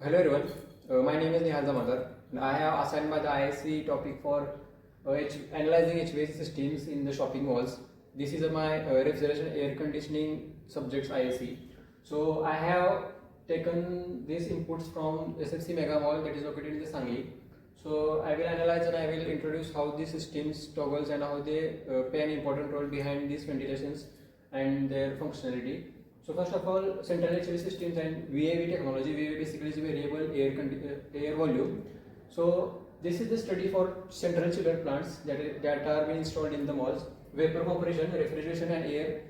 Hello everyone, my name is Nihal Zamadar and I have assigned by the ISC topic for analyzing HVAC systems in the shopping malls. This is my refrigeration air conditioning subjects ISC. So I have taken these inputs from SFC Mega Mall that is located in the Sangli. So I will analyze and I will introduce how these systems toggles and how they play an important role behind these ventilations and their functionality. So first of all, central HVAC systems and VAV technology. VAV basically is variable air volume. So this is the study for central chiller plants that are being installed in the malls. Vapor compression, refrigeration and air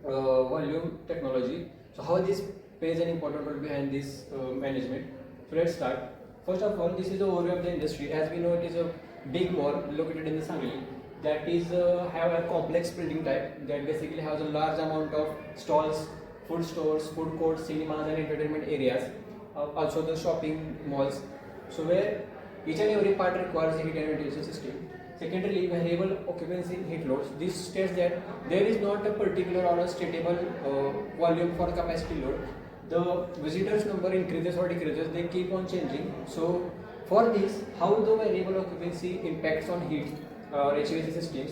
volume technology. So how this plays an important role behind this management. So let's start. First of all, this is the overview of the industry. As we know, it is a big mall located in the Sangli that is have a complex building type that basically has a large amount of stalls, food stores, food courts, cinemas and entertainment areas, also the shopping malls. So where each and every part requires a heat and ventilation system. Secondly, variable occupancy heat loads. This states that there is not a particular or a statable volume for capacity load. The visitors number increases or decreases, they keep on changing. So for this, how the variable occupancy impacts on heat or HVAC systems.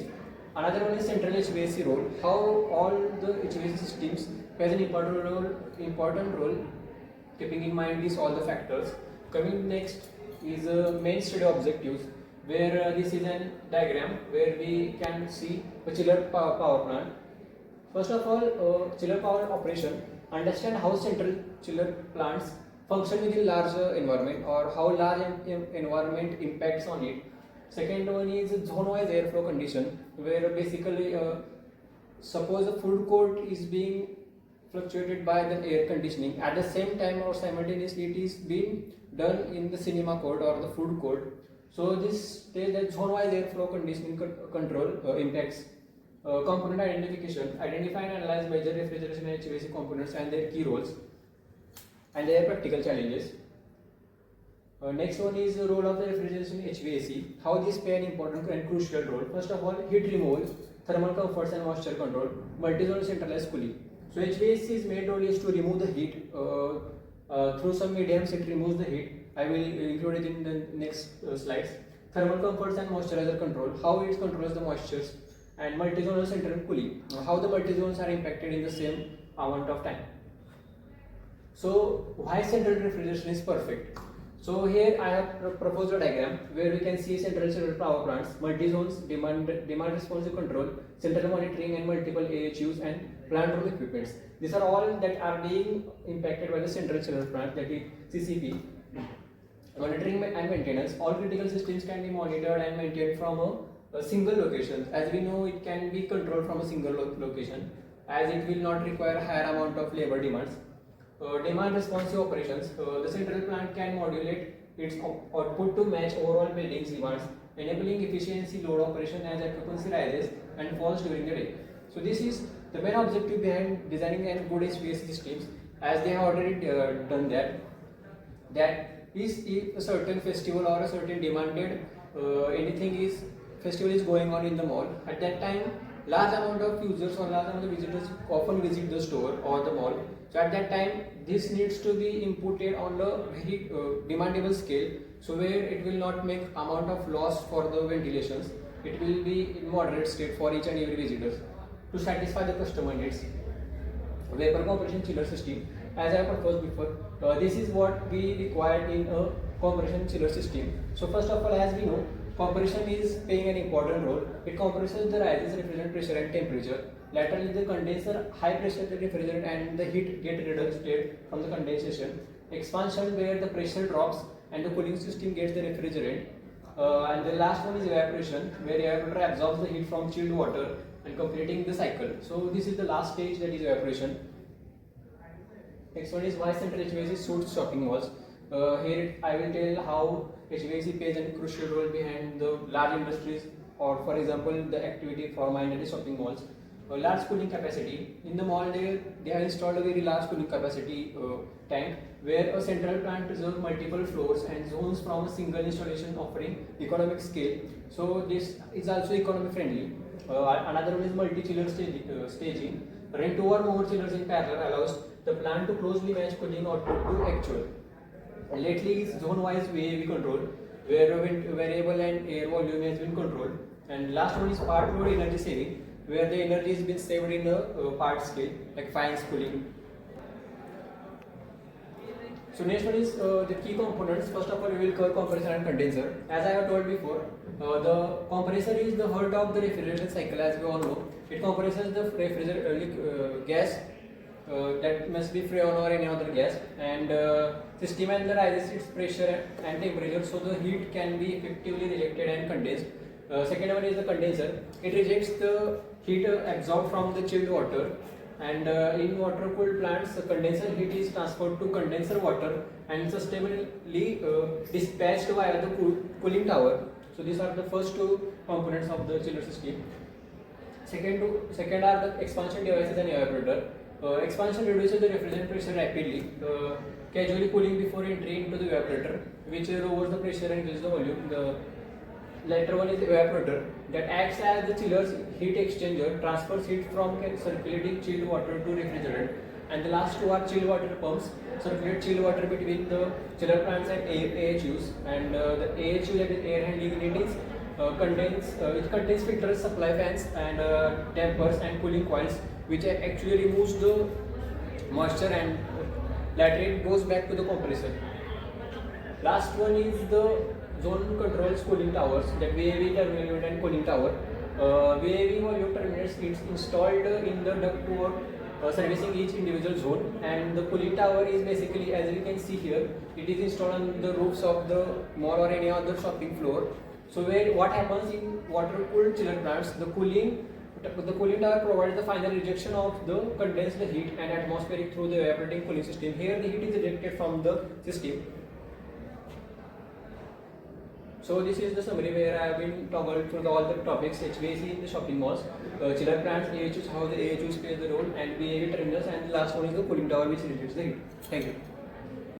Another one is central HVAC role. How all the HVAC systems plays an important role. Keeping in mind these all the factors. Coming next is main study objectives, where this is a diagram where we can see a chiller power plant. First of all, chiller power operation. Understand how central chiller plants function within large environment or how large environment impacts on it. Second one is zone-wise airflow condition, where basically suppose a food court is being fluctuated by the air conditioning. At the same time or simultaneously it is being done in the cinema court or the food court. So this says that zone-wise airflow conditioning control impacts. Component identification. Identify and analyze major refrigeration and HVAC components and their key roles and their practical challenges. Next one is the role of the refrigeration in HVAC. How this play an important and crucial role. First of all, heat removal, thermal comforts and moisture control, multi-zone centralized cooling. So HVAC's main role is to remove the heat through some mediums. It removes the heat. I will include it in the next slides. Thermal comforts and moisturizer control. How it controls the moistures. And multi-zonal central cooling. How the multi-zones are impacted in the same amount of time. So why central refrigeration is perfect? So here I have proposed a diagram where we can see central chiller power plants, multi-zones, demand responsive control, central monitoring and multiple AHUs and plant room equipments. These are all that are being impacted by the central chiller plant, that is CCP. Monitoring and maintenance. All critical systems can be monitored and maintained from a single location. As we know, it can be controlled from a single location, as it will not require a higher amount of labor demands. Demand responsive operations. The central plant can modulate its output to match overall building's demands, enabling efficiency load operation as occupancy rises and falls during the day. So this is the main objective behind designing a good HVAC systems, as they have already done that. That is, if a certain festival or a certain demanded festival is going on in the mall, at that time large amount of users or large amount of visitors often visit the store or the mall. So at that time this needs to be inputted on the very demandable scale, so where it will not make amount of loss for the ventilations. It will be in moderate state for each and every visitors to satisfy the customer needs. Vapor compression chiller system, as I proposed before, this is what we require in a compression chiller system. So first of all, as we know, compression is playing an important role. It compresses the rises refrigerant pressure and temperature. Laterally, the condenser, high pressure refrigerant and the heat get reduced from the condensation. Expansion, where the pressure drops and the cooling system gets the refrigerant. And the last one is evaporation, where evaporator absorbs the heat from chilled water and completing the cycle. So this is the last stage, that is evaporation. Next one is why central HVAC suits shopping malls. Here I will tell how HVAC plays a crucial role behind the large industries, or for example the activity for minded shopping malls. Large cooling capacity. In the mall they have installed a very large cooling capacity tank, where a central plant preserves multiple floors and zones from a single installation, offering economic scale. So this is also economy friendly. Another one is multi-chiller staging. Run two or more chillers in parallel allows the plant to closely match cooling output to actual. Lately is zone-wise VAV control, where variable and air volume has been controlled. And last one is part load energy saving, where the energy has been saved in a part scale, like fines cooling. So next one is the key components. First of all, we will cover compressor and condenser. As I have told before, the compressor is the heart of the refrigeration cycle, as we all know. It compresses the gas that must be freon or any other gas, and system analyzes its pressure and temperature, so the heat can be effectively rejected and condensed. Second one is the condenser. It rejects the heat absorbed from the chilled water, and in water cooled plants, the condenser heat is transferred to condenser water and sustainably dispatched via the cooling tower. So these are the first two components of the chiller system. Second are the expansion devices and evaporator. Expansion reduces the refrigerant pressure rapidly, casually cooling before entry into the evaporator, which lowers the pressure and increases the volume. The latter one is the evaporator, that acts as the chiller's heat exchanger, transfers heat from circulating chilled water to refrigerant. And the last two are chilled water pumps, circulate chilled water between the chiller plants and AHUs. And the AHU, that is air handling units, it contains filters, supply fans, and dampers and cooling coils, which actually removes the moisture, and later it goes back to the compressor. Last one is the zone controls cooling towers, that VAV terminal unit and cooling tower. VAV volume terminals is installed in the ductwork servicing each individual zone, and the cooling tower is basically, as you can see here, it is installed on the roofs of the mall or any other shopping floor. So what happens in water cooled chiller plants, the cooling tower provides the final rejection of the condensed heat and atmospheric through the evaporating cooling system. Here the heat is ejected from the system. So this is the summary where I have been toggled through all the topics: HVAC in the shopping malls, chiller plants, AHUs, how the AHUs play the role, and VAV terminals, and the last one is the cooling tower which rejects the heat. Thank you.